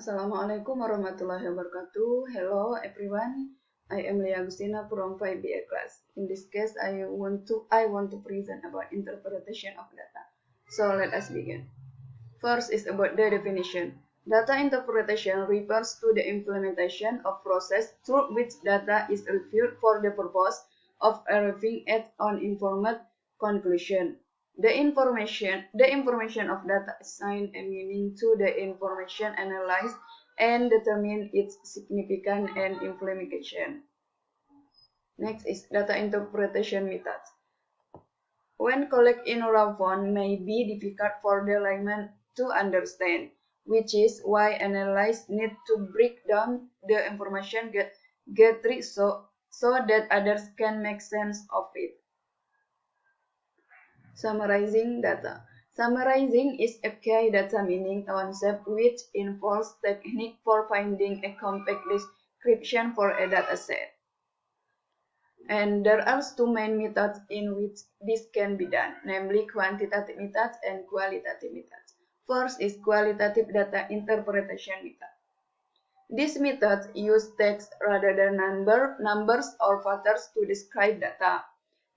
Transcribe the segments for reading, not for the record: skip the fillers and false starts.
Assalamualaikum warahmatullahi wabarakatuh. Hello everyone. I am Lia Agustina from 5BA class. In this case, I want to present about interpretation of data. So let us begin. First is about the definition. Data interpretation refers to the implementation of process through which data is reviewed for the purpose of arriving at an informed conclusion. The information of data assign a meaning to the information analyzed and determine its significance and implication. Next is data interpretation methods. When collected in raw form may be difficult for the layman to understand, which is why analysts need to break down the information gathered so that others can make sense of it. Summarizing data. Summarizing is a key data meaning concept which involves technique for finding a compact description for a dataset. And there are two main methods in which this can be done, namely quantitative methods and qualitative methods. First is qualitative data interpretation method. This method uses text rather than numbers or factors to describe data.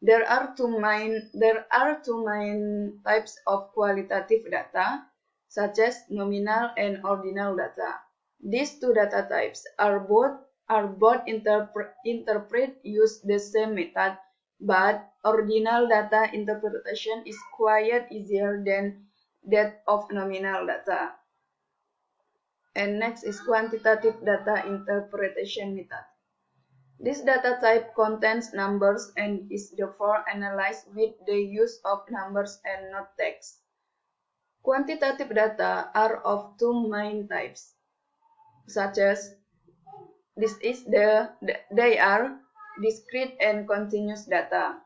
There are two main types of qualitative data, such as nominal and ordinal data. These two data types are both interpret use the same method, but ordinal data interpretation is quite easier than that of nominal data. And next is quantitative data interpretation method. This data type contains numbers and is therefore analyzed with the use of numbers and not text. Quantitative data are of two main types, such as they are discrete and continuous data.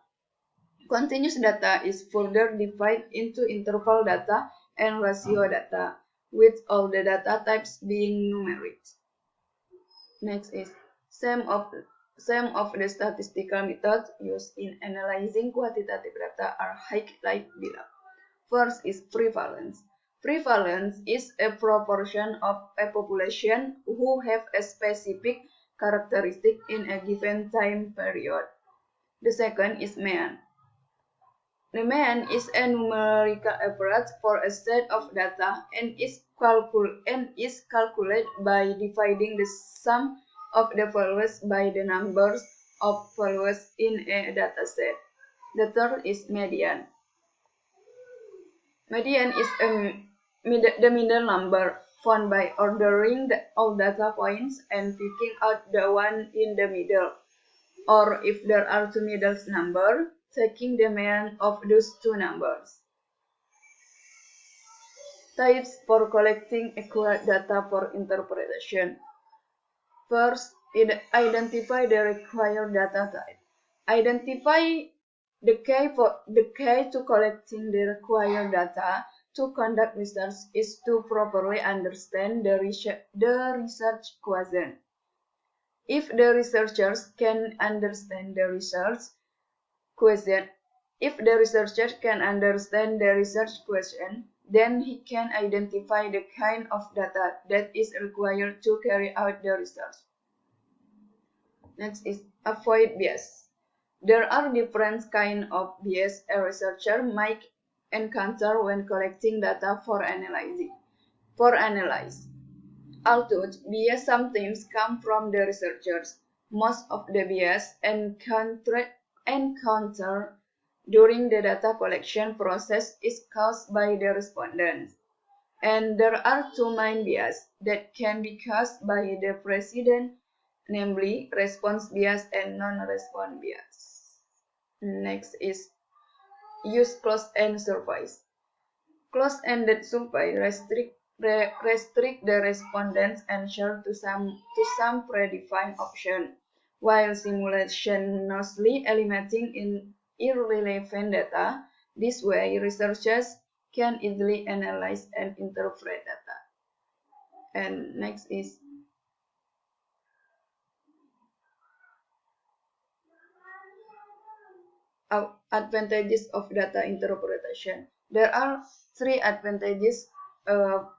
Continuous data is further divided into interval data and ratio data, with all the data types being numeric. Next is sum of the statistical methods used in analyzing quantitative data are highlighted below. First is prevalence. Prevalence is a proportion of a population who have a specific characteristic in a given time period. The second is mean. The mean is a numerical average for a set of data and is calculated by dividing the sum of the values by the numbers of values in a dataset. The third is median. Median is the middle number found by ordering all data points and picking out the one in the middle, or if there are two middle numbers, taking the mean of those two numbers. Types for collecting accurate data for interpretation. First, identify the required data type. Identify the key to collecting the required data to conduct research is to properly understand the research question. If the researchers can understand the research question, then he can identify the kind of data that is required to carry out the research. Next is avoid bias. There are different kinds of bias a researcher might encounter when collecting data for analysis. Although bias sometimes come from the researchers, most of the bias encountered during the data collection process is caused by the respondents. And there are two main bias that can be caused by the precedent, namely response bias and non-response bias. Next is use closed-end surveys. Closed-ended survey restrict the respondents' answer to some predefined option, while simultaneously eliminating irrelevant data. This way, researchers can easily analyze and interpret data. And next is advantages of data interpretation. There are three advantages of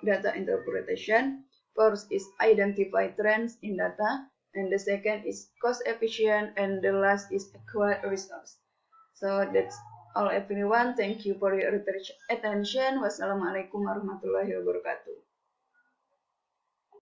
data interpretation. First is identify trends in data, and the second is cost efficient, and the last is acquire resource. So that's all everyone. Thank you for your attention. Wassalamualaikum warahmatullahi wabarakatuh.